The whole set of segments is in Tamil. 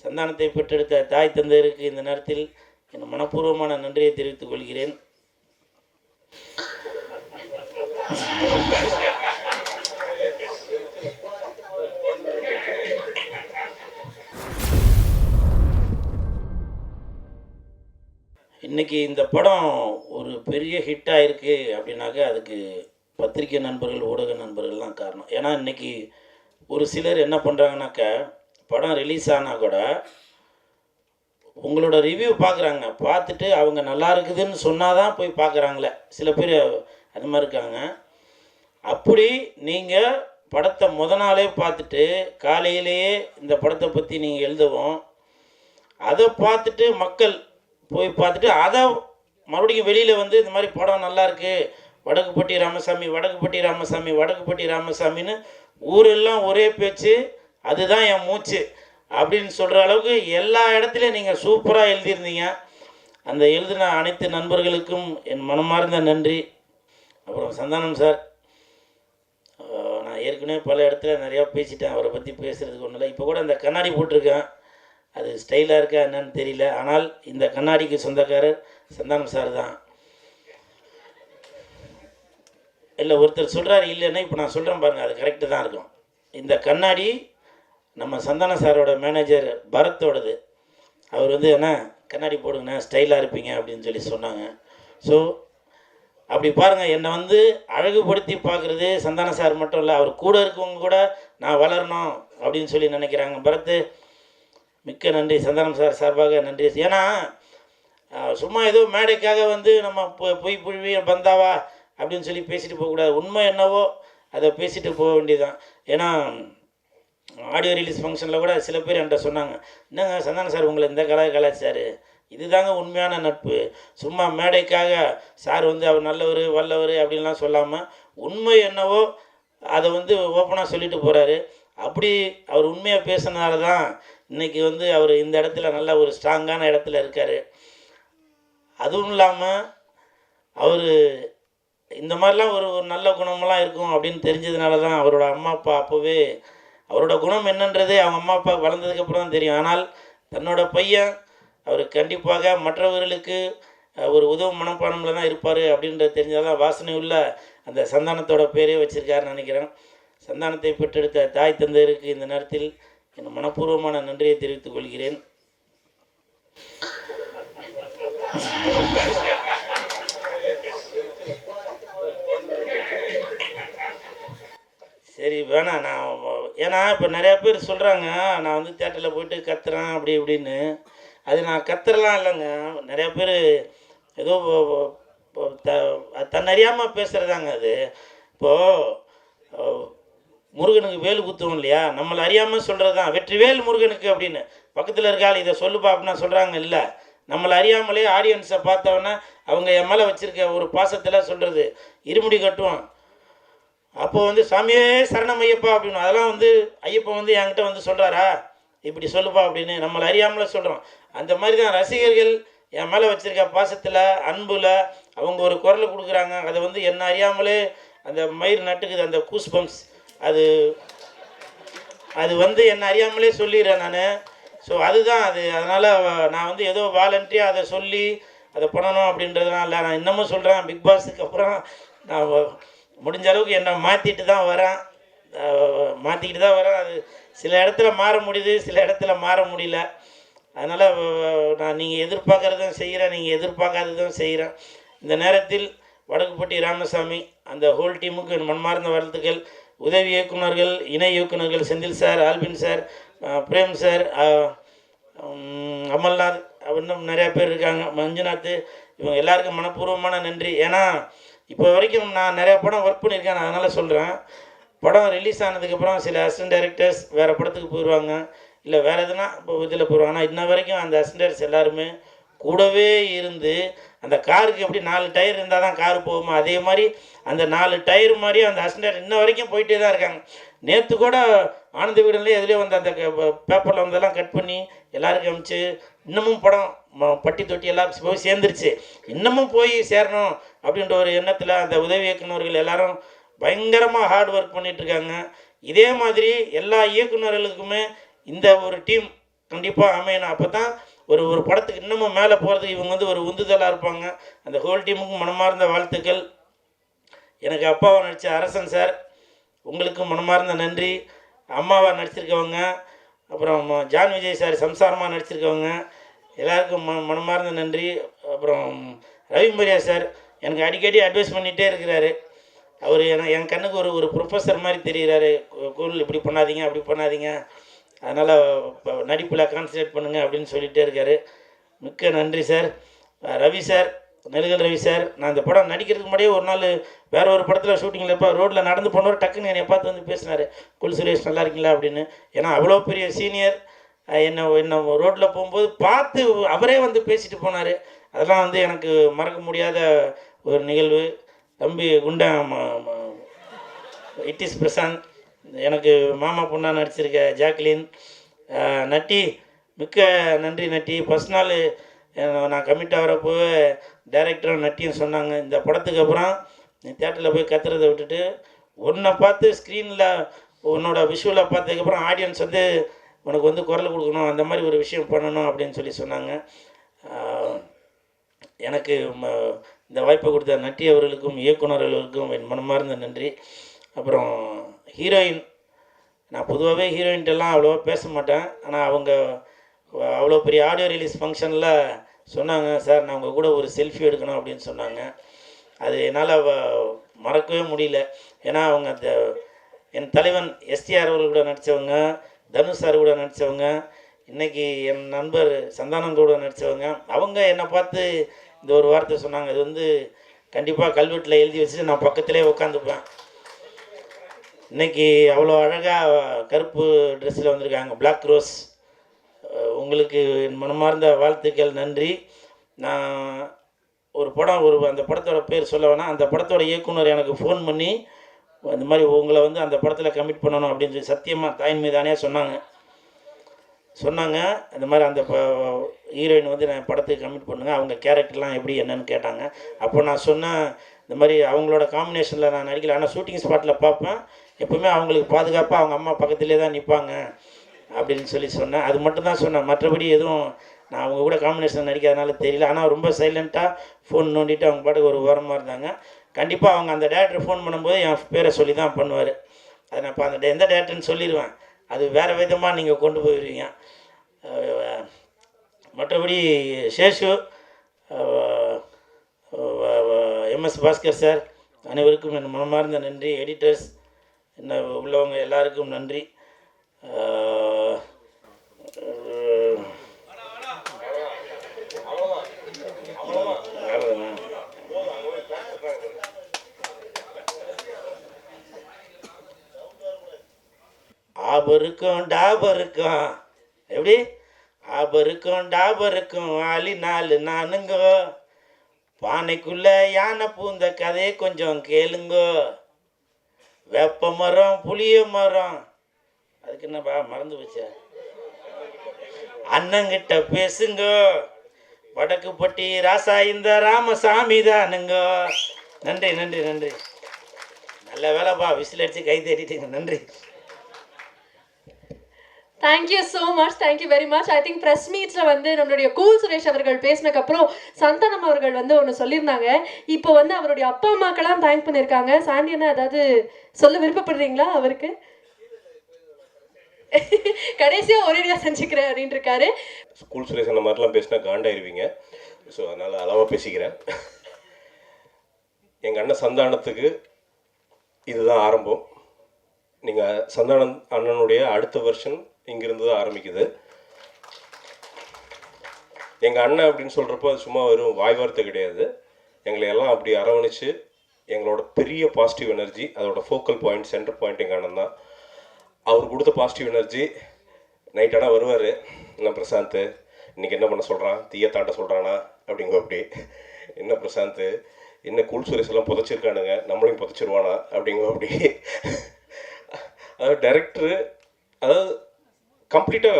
சந்தானத்தை பெற்றெடுத்த தாய் தந்தையருக்கு இந்த நேரத்தில் என் மனப்பூர்வமான நன்றியை தெரிவித்துக் கொள்கிறேன். இன்றைக்கி இந்த படம் ஒரு பெரிய ஹிட் ஆகிருக்கு அப்படின்னாக்க அதுக்கு பத்திரிகை நண்பர்கள், ஊடக நண்பர்கள்லாம் காரணம். ஏன்னா இன்றைக்கி ஒரு சிலர் என்ன பண்ணுறாங்கனாக்கா, படம் ரிலீஸ் ஆனால் கூட உங்களோட ரிவ்யூ பார்க்குறாங்க, பார்த்துட்டு அவங்க நல்லா இருக்குதுன்னு சொன்னால் தான் போய் பார்க்குறாங்களே. சில பேர் அது மாதிரி இருக்காங்க. அப்படி நீங்கள் படத்தை நாளே பார்த்துட்டு காலையிலேயே இந்த படத்தை பற்றி நீங்கள் எழுதவும், அதை பார்த்துட்டு மக்கள் போய் பார்த்துட்டு அதை மறுபடியும் வெளியில் வந்து இந்த மாதிரி படம் நல்லாயிருக்கு, வடக்குப்பட்டி ராமசாமி, வடக்குப்பட்டி ராமசாமி, வடக்குப்பட்டி ராமசாமின்னு ஊரெல்லாம் ஒரே பேச்சு, அதுதான் என் மூச்சு அப்படின்னு சொல்கிற அளவுக்கு எல்லா இடத்துலையும் நீங்கள் சூப்பராக எழுதியிருந்தீங்க. அந்த எழுதின அனைத்து நண்பர்களுக்கும் என் மனமார்ந்த நன்றி. அப்புறம் சந்தானம் சார், நான் ஏற்கனவே பல இடத்துல நிறையா பேசிட்டேன், அவரை பற்றி பேசுகிறதுக்கு ஒன்றும் இல்லை. இப்போ கூட அந்த கண்ணாடி போட்டிருக்கேன், அது ஸ்டைலாக இருக்கா என்னன்னு தெரியல. ஆனால் இந்த கண்ணாடிக்கு சொந்தக்காரர் சந்தானம் சார் தான். இல்லை, ஒருத்தர் சொல்கிறாரு இல்லைன்னா, இப்போ நான் சொல்கிறேன் பாருங்கள், அது கரெக்டு தான் இருக்கும். இந்த கண்ணாடி நம்ம சந்தான சாரோட மேனேஜர் பரத்தோடது. அவர் வந்து என்ன கண்ணாடி போடுங்கண்ணா, ஸ்டைலாக இருப்பீங்க அப்படின்னு சொல்லி சொன்னாங்க. ஸோ அப்படி பாருங்கள், என்னை வந்து அழகுபடுத்தி பார்க்குறது சந்தான சார் மட்டும் இல்லை, அவர் கூட இருக்கவங்க கூட நான் வளரணும் அப்படின்னு சொல்லி நினைக்கிறாங்க. பரத்து, மிக்க நன்றி. சந்தானம் சார் சார்பாக நன்றி. ஏன்னா சும்மா ஏதோ மேடைக்காக வந்து நம்ம பொய் புழுவி பந்தாவா அப்படின்னு சொல்லி பேசிட்டு போகக்கூடாது. உண்மை என்னவோ அதை பேசிட்டு போக வேண்டியதுதான். ஏன்னா ஆடியோ ரிலீஸ் ஃபங்க்ஷனில் கூட சில பேர் என்கிட்ட சொன்னாங்க, என்னங்க சந்தானம் சார் உங்களை இந்த கலாச்சார், இதுதாங்க உண்மையான நட்பு. சும்மா மேடைக்காக சார் வந்து அவர் நல்லவர் வல்லவர் அப்படின்லாம் சொல்லாமல் உண்மை என்னவோ அதை வந்து ஓப்பனாக சொல்லிட்டு போகிறாரு. அப்படி அவர் உண்மையாக பேசுனதால தான் இன்றைக்கி வந்து அவர் இந்த இடத்துல நல்ல ஒரு ஸ்ட்ராங்கான இடத்துல இருக்கார். அதுவும் இல்லாமல் அவர் இந்த மாதிரிலாம் ஒரு நல்ல குணமெல்லாம் இருக்கும் அப்படின்னு தெரிஞ்சதுனால தான் அவரோட அம்மா அப்பா அப்போவே அவரோட குணம் என்னன்றதே அவங்க அம்மா அப்பா வளர்ந்ததுக்கப்புறம் தான் தெரியும். ஆனால் தன்னோட பையன் அவர் கண்டிப்பாக மற்றவர்களுக்கு ஒரு உதவும் மனப்பான்மையில் தான் இருப்பார் அப்படின்றது தெரிஞ்சால் தான் வாசனை உள்ள அந்த சந்தானத்தோட பேரே வச்சுருக்காருன்னு நினைக்கிறேன். சந்தானத்தை பெற்றெடுத்த தாய் தந்தையருக்கு இந்த நேரத்தில் என் மனப்பூர்வமான நன்றியை தெரிவித்துக் கொள்கிறேன். சரி வேணாம், நான் ஏன்னா இப்போ நிறையா பேர் சொல்கிறாங்க நான் வந்து தேட்டரில் போயிட்டு கத்துறேன் அப்படி இப்படின்னு. அது நான் கத்துறலாம் இல்லைங்க. நிறையா பேர் ஏதோ தன்னறியாமல் பேசுகிறதாங்க அது. இப்போது முருகனுக்கு வேல் குத்துவோம் இல்லையா, நம்மளை அறியாமல் சொல்கிறது தான் வெற்றிவேல் முருகனுக்கு அப்படின்னு. பக்கத்தில் இருக்காள் இதை சொல்லுப்பா அப்படின்னா சொல்கிறாங்க. இல்லை, நம்மளை அறியாமலே ஆடியன்ஸை பார்த்தோன்னே அவங்க என் மேலே வச்சுருக்க ஒரு பாசத்தில் சொல்கிறது. இருமுடி கட்டுவோம், அப்போது வந்து சாமியே சரணம் ஐயப்பா அப்படின்னு. அதெல்லாம் வந்து ஐயப்பா வந்து என்கிட்ட வந்து சொல்கிறாரா இப்படி சொல்லுப்பா அப்படின்னு நம்மளை அறியாமலே சொல்கிறோம். அந்த மாதிரி தான் ரசிகர்கள் என் மேலே வச்சுருக்க பாசத்தில் அன்பில் அவங்க ஒரு குரலை கொடுக்குறாங்க. அதை வந்து என்ன அறியாமலே அந்த மயிர் நட்டுக்குது, அந்த கூஸ் பம்ப்ஸ், அது வந்து என்ன அறியாமலே சொல்லிடுறேன் நான். ஸோ அதுதான் அது. அதனால் நான் வந்து ஏதோ வாலண்டியாக அதை சொல்லி அதை பண்ணணும் அப்படின்றதுனால இல்லை. நான் இன்னமும் சொல்கிறேன், பிக் பாஸுக்கு அப்புறம் நான் முடிஞ்ச அளவுக்கு என்னை மாற்றிக்கிட்டு தான் வரேன். அது சில இடத்துல மாற முடியுது, சில இடத்துல மாற முடியல. அதனால் நான் நீங்கள் எதிர்பார்க்குறதும் செய்கிறேன், நீங்கள் எதிர்பார்க்காததும் செய்கிறேன். இந்த நேரத்தில் வடக்குப்பட்டி ராமசாமி அந்த ஹோல் டீமுக்கு மன்மார்ந்த வாழ்த்துக்கள். உதவி இயக்குநர்கள், இணை இயக்குநர்கள் Senthil sir, Albin sir, Prem sir, Amalnath, இன்னும் நிறையா பேர் இருக்காங்க, மஞ்சுநாத், இவங்க எல்லாருக்கும் மனப்பூர்வமான நன்றி. ஏன்னா இப்போ வரைக்கும் நான் நிறையா படம் ஒர்க் பண்ணியிருக்கேன். நான் அதனால் சொல்கிறேன், படம் ரிலீஸ் ஆனதுக்கப்புறம் சில அசிஸ்டன்ட் டைரக்டர்ஸ் வேறு படத்துக்கு போயிடுவாங்க, இல்லை வேறு எதுனா இப்போ இதில் போயிடுவாங்க. ஆனால் இன்ன வரைக்கும் அந்த அசிஸ்டன்ட் டைரக்டர்ஸ் எல்லாருமே கூடவே இருந்து அந்த காருக்கு எப்படி 4 டயர் இருந்தால் தான் கார் போகுமா, அதே மாதிரி அந்த 4 டயர் மாதிரி அந்த அசிஸ்டன்ட் இன்ன வரைக்கும் போயிட்டே தான் இருக்காங்க. நேற்று கூட ஆனந்த வீடுலேயே எதுலேயே வந்து அந்த பேப்பரில் வந்தெல்லாம் கட் பண்ணி எல்லாருக்கும் அனுப்பிச்சு, இன்னமும் படம் பட்டி தொட்டி எல்லாம் போய் சேர்ந்துருச்சு, இன்னமும் போய் சேரணும் அப்படின்ற ஒரு எண்ணத்தில் அந்த உதவி இயக்குநர்கள் எல்லாரும் பயங்கரமாக ஹார்ட் ஒர்க் பண்ணிகிட்ருக்காங்க. இதே மாதிரி எல்லா இயக்குநர்களுக்குமே இந்த ஒரு டீம் கண்டிப்பாக அமையணும். அப்போ தான் ஒரு ஒரு படத்துக்கு இன்னமும் மேலே போகிறதுக்கு இவங்க வந்து ஒரு உந்துதலாக இருப்பாங்க. அந்த ஹோல் டீமுக்கும் மனமார்ந்த வாழ்த்துக்கள். எனக்கு அப்பாவை நடித்த அரசன் சார், உங்களுக்கும் மனமார்ந்த நன்றி. அம்மாவா நடிச்சிருக்கவங்க, அப்புறம் ஜான் விஜய் சார் சம்சாரமாக நடிச்சிருக்கவங்க எல்லாருக்கும் மனமார்ந்த நன்றி. அப்புறம் ரவி மரியா சார் எனக்கு அடிக்கடி அட்வைஸ் பண்ணிகிட்டே இருக்கிறாரு. அவர் என் கண்ணுக்கு ஒரு ஒரு ப்ரொஃபஸர் மாதிரி தெரிகிறாரு. கூல் இப்படி பண்ணாதீங்க, அப்படி பண்ணாதீங்க, அதனால் நடிப்பில் கான்சன்ட்ரேட் பண்ணுங்கள் அப்படின்னு சொல்லிகிட்டே இருக்கார். மிக்க நன்றி சார். ரவி சார், நெருகல் ரவி சார், நான் இந்த படம் நடிக்கிறதுக்கு முன்னாடியே ஒரு நாள் வேறு ஒரு படத்தில் ஷூட்டிங்கில் இருப்பா, ரோட்டில் நடந்து போனவர் டக்குன்னு என்னை பார்த்து வந்து பேசினார், குல் சுரேஷ் நல்லா இருக்கீங்களா அப்படின்னு. ஏன்னா அவ்வளோ பெரிய சீனியர், என்ன ரோட்டில் போகும்போது பார்த்து அவரே வந்து பேசிட்டு போனார். அதெல்லாம் வந்து எனக்கு மறக்க முடியாத ஒரு நிகழ்வு. தம்பி குண்டா இட் இஸ் பிரசாந்த், எனக்கு மாமா பொண்ணாக நடிச்சிருக்க ஜாக்லின், நட்டி, மிக்க நன்றி நட்டி. ஃபஸ்ட் நாள் நான் கமிட் ஆகிறப்போ டைரக்டரும் நட்டியும் சொன்னாங்க, இந்த படத்துக்கு அப்புறம் நீ தேட்டரில் போய் கத்துறதை விட்டுட்டு உன்னை பார்த்து ஸ்க்ரீனில் உன்னோட விஷுவலை பார்த்ததுக்கப்புறம் ஆடியன்ஸ் வந்து உனக்கு வந்து குரல் கொடுக்கணும், அந்த மாதிரி ஒரு விஷயம் பண்ணணும் அப்படின்னு சொல்லி சொன்னாங்க. எனக்கு இந்த வாய்ப்பை கொடுத்த நட்டி அவர்களுக்கும் இயக்குநர்களுக்கும் என் மனமார்ந்த நன்றி. அப்புறம் ஹீரோயின், நான் பொதுவாகவே ஹீரோயின்ட்டெல்லாம் அவ்வளோவா பேச மாட்டேன். ஆனால் அவங்க அவ்வளோ பெரிய ஆடியோ ரிலீஸ் ஃபங்க்ஷனில் சொன்னாங்க, சார் நான் உங்கள் கூட ஒரு செல்ஃபி எடுக்கணும் அப்படின்னு சொன்னாங்க. அது என்னால் மறக்கவே முடியல. ஏன்னா அவங்க அந்த என் தலைவன் எஸ்டிஆர் அவர்கள் கூட நடித்தவங்க, தனுஷ் சார் கூட நடித்தவங்க, இன்றைக்கி என் நண்பர் சந்தானம் கூட நடித்தவங்க. அவங்க என்னை பார்த்து இந்த ஒரு வார்த்தை சொன்னாங்க, இது வந்து கண்டிப்பாக கல்வெட்டில் எழுதி வச்சுட்டு நான் பக்கத்துலேயே உட்காந்துப்பேன். இன்றைக்கி அவ்வளோ அழகாக கருப்பு ட்ரெஸ்ஸில் வந்திருக்காங்க, பிளாக் ரோஸ். உங்களுக்கு என் மனமார்ந்த வாழ்த்துக்கள், நன்றி. நான் ஒரு படம் அந்த படத்தோட பேர் சொல்ல வேணாம், அந்த படத்தோட இயக்குனர் எனக்கு ஃபோன் பண்ணி இந்த மாதிரி உங்களை வந்து அந்த படத்தில் கமிட் பண்ணணும் அப்படின்னு சொல்லி சத்தியமாக தாயின் மீதானே சொன்னாங்க. இந்த மாதிரி அந்த ஹீரோயின் வந்து நான் படத்துக்கு கமிட் பண்ணுங்க, அவங்க கேரக்டர்லாம் எப்படி என்னன்னு கேட்டாங்க. அப்போ நான் சொன்னேன், இந்த மாதிரி அவங்களோட காம்பினேஷனில் நான் நடிக்கல, ஆனால் ஷூட்டிங் ஸ்பாட்டில் பார்ப்பேன், எப்போவுமே அவங்களுக்கு பாதுகாப்பாக அவங்க அம்மா பக்கத்துலேயே தான் நிற்பாங்க அப்படின்னு சொல்லி சொன்னேன். அது மட்டும் தான் சொன்னேன், மற்றபடி எதுவும் நான் அவங்க கூட காம்பினேஷன் நடிக்காதனால தெரியல. ஆனால் ரொம்ப சைலண்ட்டாக ஃபோன் நோண்டிட்டு அவங்க பாட்டுக்கு ஒரு ஓரமாக இருந்தாங்க. கண்டிப்பாக அவங்க அந்த டேரக்டர் ஃபோன் பண்ணும்போது என் பேரை சொல்லி தான் பண்ணுவார். அதை நான் இப்போ அந்த எந்த டேரக்டர்னு சொல்லிடுவேன், அது வேறு விதமாக நீங்கள் கொண்டு போயிடுவீங்க. மற்றபடி சேஷு, எம்எஸ் பாஸ்கர் சார், அனைவருக்கும் என் மனமார்ந்த நன்றி. எடிட்டர்ஸ் என்ன உள்ளவங்க எல்லாருக்கும் நன்றி. ஆபருக்கும் டாபருக்கும் எப்படி ஆபருக்கும் டாபருக்கும் ஆளி நாலு நானுங்கோ, பானைக்குள்ள யானை பூந்த கதையை கொஞ்சம் கேளுங்கோ, வேப்ப மரம் புளிய மரம், அதுக்கு என்னப்பா மறந்து போச்சா, அண்ணங்கிட்ட பேசுங்கோ, வடக்கு பட்டி ராசா இந்த ராமசாமி தானுங்கோ. நன்றி நன்றி நன்றி, நல்ல வேலைப்பா, விசில் அடித்து கை தேடிட்டீங்க, நன்றி. Thank you so much, thank you very much. I think press meetsல வந்து நம்மளுடைய கூல் சுரேஷ் அவர்கள் பேசினதுக்கு அப்புறம் சந்தானம் அவர்கள் வந்து ஒன்று சொல்லியிருந்தாங்க. இப்போ வந்து அவருடைய அப்பா அம்மாக்கெல்லாம் தேங்க் பண்ணியிருக்காங்க. சாண்டியனா ஏதாவது சொல்ல விருப்பப்படுறீங்களா அவருக்கு? கடைசியாக ஒரேடியாக செஞ்சுக்கிறேன் அப்படின்னு இருக்காரு. கூல் சுரேஷ் அந்த மாதிரிலாம் பேசினா காண்டாயிருவீங்க, ஸோ அதனால் அளவாக பேசிக்கிறேன். எங்கள் அண்ணன் சந்தானத்துக்கு இதுதான் ஆரம்பம். நீங்கள் சந்தானம் அண்ணனுடைய அடுத்த வெர்ஷன் இங்கிருந்து தான் ஆரம்பிக்குது. எங்கள் அண்ணன் அப்படின்னு சொல்கிறப்போ அது சும்மா வெறும் வாய் வார்த்தை கிடையாது. எங்களை எல்லாம் அப்படி அரவணைச்சு எங்களோட பெரிய பாசிட்டிவ் எனர்ஜி, அதோட ஃபோக்கல் பாயிண்ட், சென்டர் பாயிண்ட் எங்கள் அண்ணன் தான். அவர் கொடுத்த பாசிட்டிவ் எனர்ஜி நைட் ஆனால் வருவார், என்ன பிரசாந்த் இன்றைக்கி என்ன பண்ண சொல்கிறான், தீய தாண்ட சொல்கிறானா அப்படிங்க, அப்படி என்ன பிரசாந்த் என்ன கூல் சுரேஷ் எல்லாம் புதைச்சிருக்கானுங்க, நம்மளையும் புதைச்சிருவானா அப்படிங்க, அப்படி. அதாவது டைரக்டரு அதாவது கம்ப்ளீட்டாக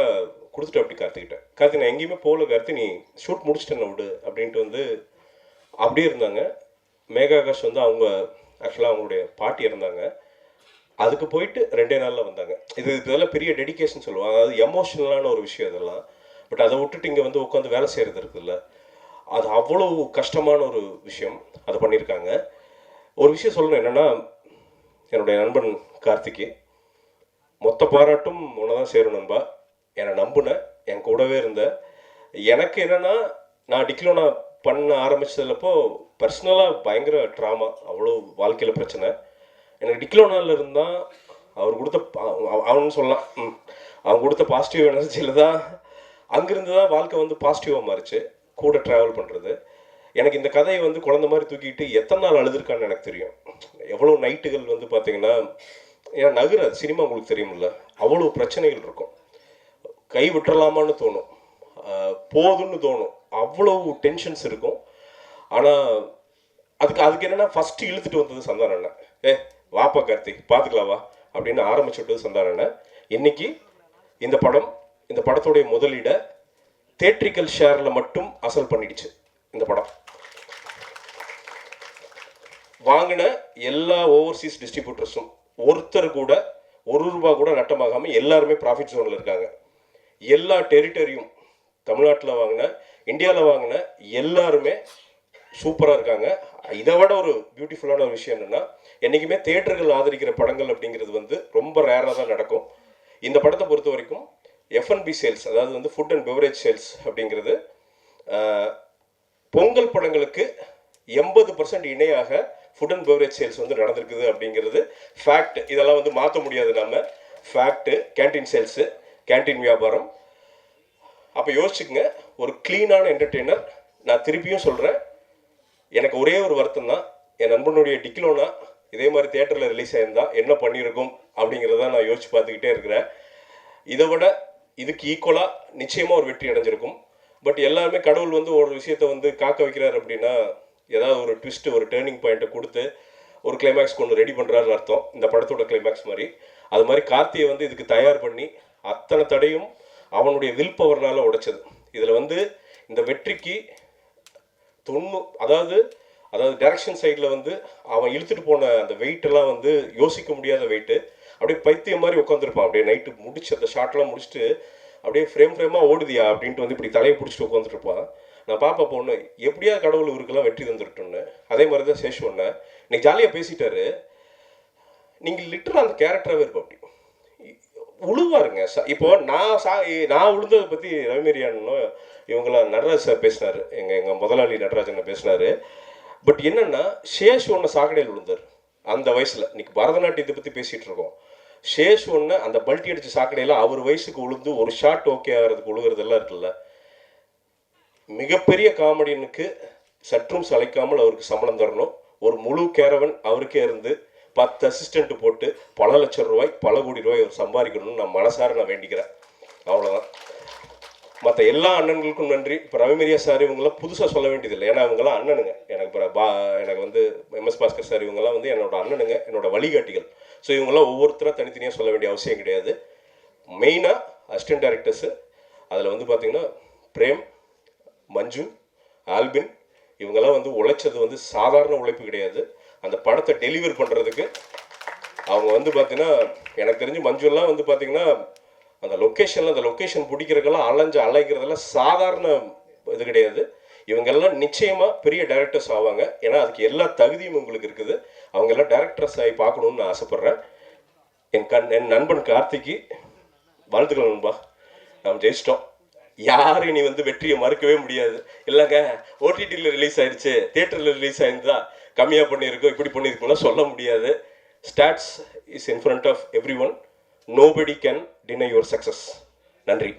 கொடுத்துட்டு அப்படி கார்த்திக் நான் எங்கேயுமே போகல கார்த்திக், நீ ஷூட் முடிச்சுட்டேன்னு விடு அப்படின்ட்டு வந்து அப்படியே இருந்தாங்க. மேகாகாஷ் வந்து அவங்க ஆக்சுவலாக அவங்களுடைய பாட்டி இருந்தாங்க. அதுக்கு போயிட்டு 2 நாளில் வந்தாங்க. இதெல்லாம் பெரிய டெடிகேஷன் சொல்லுவாங்க. அதாவது எமோஷனலான ஒரு விஷயம் இதெல்லாம். பட் அதை விட்டுட்டு இங்கே வந்து உட்காந்து வேலை செய்கிறது இருக்குல்ல, அது அவ்வளோ கஷ்டமான ஒரு விஷயம். அதை பண்ணியிருக்காங்க. ஒரு விஷயம் சொல்லணும் என்னென்னா, என்னுடைய நண்பன் கார்த்திகே, மொத்த பாராட்டும் உன்னை தான் சேரும் நண்பா. என்னை நம்புன, என் கூடவே இருந்த. எனக்கு என்னென்னா, நான் டிக்ளோனா பண்ண ஆரம்பித்ததுலப்போ பர்சனலாக பயங்கர ட்ராமா, அவ்வளோ வாழ்க்கையில் பிரச்சனை. எனக்கு டிக்ளோனாவில் இருந்தால் அவர் கொடுத்த அவனு சொல்லலாம், அவன் கொடுத்த பாசிட்டிவ் எனர்ஜியில் தான் அங்கேருந்து தான் வாழ்க்கை வந்து பாசிட்டிவாக மாறிச்சு. கூட ட்ராவல் பண்ணுறது. எனக்கு இந்த கதையை வந்து குழந்த மாதிரி தூக்கிட்டு எத்தனை நாள் அழுதுருக்கான்னு எனக்கு தெரியும். எவ்வளோ நைட்டுகள் வந்து பார்த்தீங்கன்னா, ஏன்னா நகராது, சினிமா உங்களுக்கு தெரியுமில்ல, அவ்வளோ பிரச்சனைகள் இருக்கும். கை விட்டுறலாமான்னு தோணும், போதுன்னு தோணும், அவ்வளோ டென்ஷன்ஸ் இருக்கும். ஆனால் அதுக்கு என்னென்னா, ஃபஸ்ட்டு இழுத்துட்டு வந்தது சந்தான அண்ணன். வாப்பா கார்த்திக் பார்த்துக்கலாம் வா அப்படின்னு ஆரம்பிச்சுட்டு சந்தான அண்ணன். இன்னைக்கு இந்த படத்துடைய முதலீட தேட்ரிக்கல் ஷேரில் மட்டும் அசல் பண்ணிடுச்சு. இந்த படம் வாங்கின எல்லா ஓவர்சீஸ் டிஸ்ட்ரிபியூட்டர்ஸும் ஒருத்தர் கூட ₹1 கூட நட்டமாகாமல் எல்லாருமே ப்ராஃபிட் ஜோனில் இருக்காங்க. எல்லா டெரிட்டரியும் தமிழ்நாட்டில் வாங்கின, இந்தியாவில் வாங்கின எல்லாருமே சூப்பராக இருக்காங்க. இதை விட ஒரு பியூட்டிஃபுல்லான ஒரு விஷயம் என்னென்னா, என்றைக்குமே தேட்டர்கள் ஆதரிக்கிற படங்கள் அப்படிங்கிறது வந்து ரொம்ப ரேராக தான் நடக்கும். இந்த படத்தை பொறுத்த வரைக்கும் F&B சேல்ஸ், அதாவது வந்து ஃபுட் அண்ட் பெவரேஜ் சேல்ஸ் அப்படிங்கிறது பொங்கல் படங்களுக்கு 80% இணையாக ஃபுட் அண்ட் பெவரேஜ் சேல்ஸ் வந்து நடந்திருக்குது அப்படிங்கிறது ஃபேக்ட். இதெல்லாம் வந்து மாற்ற முடியாது நம்ம. ஃபேக்ட்டு. கேன்டீன் சேல்ஸு, கேன்டீன் வியாபாரம். அப்போ யோசிச்சுக்கங்க, ஒரு க்ளீனான என்டர்டெய்னர். நான் திருப்பியும் சொல்கிறேன், எனக்கு ஒரே ஒரு வருத்தம் தான், என் நண்பனுடைய டிக்ளோனா இதே மாதிரி தியேட்டரில் ரிலீஸ் ஆயிருந்தால் என்ன பண்ணியிருக்கும் அப்படிங்கிறத நான் யோசிச்சு பார்த்துக்கிட்டே இருக்கிறேன். இதை விட இதுக்கு ஈக்குவலாக நிச்சயமாக ஒரு வெற்றி அடைஞ்சிருக்கும். பட் எல்லாருமே கடவுள் வந்து ஒரு விஷயத்தை வந்து காக்க வைக்கிறார் அப்படின்னா, ஏதாவது ஒரு ட்விஸ்ட்டு, ஒரு டேர்னிங் பாயிண்ட்டை கொடுத்து ஒரு கிளைமேக்ஸ் கொண்டு ரெடி பண்ணுறாருன்னு அர்த்தம். இந்த படத்தோட கிளைமேக்ஸ் மாதிரி. அது மாதிரி கார்த்தியை வந்து இதுக்கு தயார் பண்ணி அத்தனை தடையும் அவனுடைய வில் பவர்னால் உடைச்சது. இதில் வந்து இந்த வெற்றிக்கு அதாவது டைரக்ஷன் சைடில் வந்து அவன் இழுத்துட்டு போன அந்த வெயிட்டெல்லாம் வந்து யோசிக்க முடியாத வெயிட்டு. அப்படியே பைத்தியம் மாதிரி உட்காந்துருப்பான். அப்படியே நைட்டு முடிச்சு அந்த ஷார்ட்லாம் முடிச்சுட்டு அப்படியே ஃப்ரேமாக ஓடுதியா அப்படின்ட்டு வந்து இப்படி தலையை பிடிச்சிட்டு உட்காந்துருப்பான். நான் பாப்பா பொண்ணு எப்படியா கடவுள் இவருக்கெல்லாம் வெற்றி தந்துருட்டுன்னு. அதே மாதிரி தான் சேஷ் ஒன்று இன்னைக்கு ஜாலியாக பேசிட்டாரு. நீங்கள் லிட்டராக அந்த கேரக்டராகவே இருப்போம். அப்படி உழுவாருங்க. இப்போ நான் உழுந்ததை பற்றி ரவிமேரியானும் இவங்களாம் நடராஜ் சார் பேசினார், எங்கள் முதலாளி நடராஜன் பேசினார். பட் என்னென்னா, சேஷ் ஒன்று சாக்கடையில் விழுந்தார் அந்த வயசில். இன்னைக்கு பரதநாட்டியத்தை பற்றி பேசிகிட்டு இருக்கோம். சேஷ் ஒன்று அந்த பல்ட்டி அடித்த சாக்கடையில் அவர் வயசுக்கு உழுந்து ஒரு ஷாட் ஓகே ஆகிறதுக்கு உழுகிறதெல்லாம் இருக்குல்ல. மிகப்பெரிய காமெடியனுக்கு சற்றும் சளைக்காமல் அவருக்கு சம்பளம் தரணும். ஒரு முழு கேரவன் அவருக்கே இருந்து 10 அசிஸ்டண்ட் போட்டு பல லட்சம் ரூபாய், பல கோடி ரூபாய் அவர் சம்பாதிக்கணும்னு நான் மனசார வேண்டிக்கிறேன். அவ்வளோதான். மற்ற எல்லா அண்ணன்களுக்கும் நன்றி. இப்போ ரவிமேரியா சார் இவங்கெல்லாம் புதுசாக சொல்ல வேண்டியதில்லை, ஏன்னா இவங்கெல்லாம் அண்ணனுங்க. எனக்கு எனக்கு வந்து MS பாஸ்கர் சார் இவங்கெல்லாம் வந்து என்னோட அண்ணனுங்க, என்னோட வழிகாட்டிகள். ஸோ இவங்கெல்லாம் ஒவ்வொருத்தராக தனித்தனியாக சொல்ல வேண்டிய அவசியம் கிடையாது. மெயினாக அசிஸ்டன்ட் டைரக்டர்ஸு, அதில் வந்து பார்த்திங்கன்னா பிரேம், மஞ்சு, ஆல்பின், இவங்கெல்லாம் வந்து உழைச்சது வந்து சாதாரண உழைப்பு கிடையாது. அந்த படத்தை டெலிவர் பண்ணுறதுக்கு அவங்க வந்து பார்த்திங்கன்னா, எனக்கு தெரிஞ்சு மஞ்சுலாம் வந்து பார்த்திங்கன்னா அந்த லொக்கேஷன் பிடிக்கிறதுக்கெல்லாம் அலைக்கிறதெல்லாம் சாதாரண இது கிடையாது. இவங்கெல்லாம் நிச்சயமாக பெரிய டைரக்டர்ஸ் ஆவாங்க. ஏன்னா அதுக்கு எல்லா தகுதியும் உங்களுக்கு இருக்குது. அவங்க எல்லாம் டைரக்டர்ஸ் ஆகி பார்க்கணுன்னு நான் ஆசைப்பட்றேன். என் நண்பன் கார்த்திக்கு வாழ்த்துக்கள் நண்பா. நாம் ஜெயிச்சிட்டோம். யாரும் இனி வந்து வெற்றியை மறுக்கவே முடியாது. இல்லைங்க OTTயில் ரிலீஸ் ஆயிடுச்சு, தியேட்டரில் ரிலீஸ் ஆயிருந்தா கம்மியாக பண்ணியிருக்கோம், இப்படி பண்ணியிருக்கோம்லாம் சொல்ல முடியாது. Stats is in front of everyone. Nobody can deny your success. நன்றி.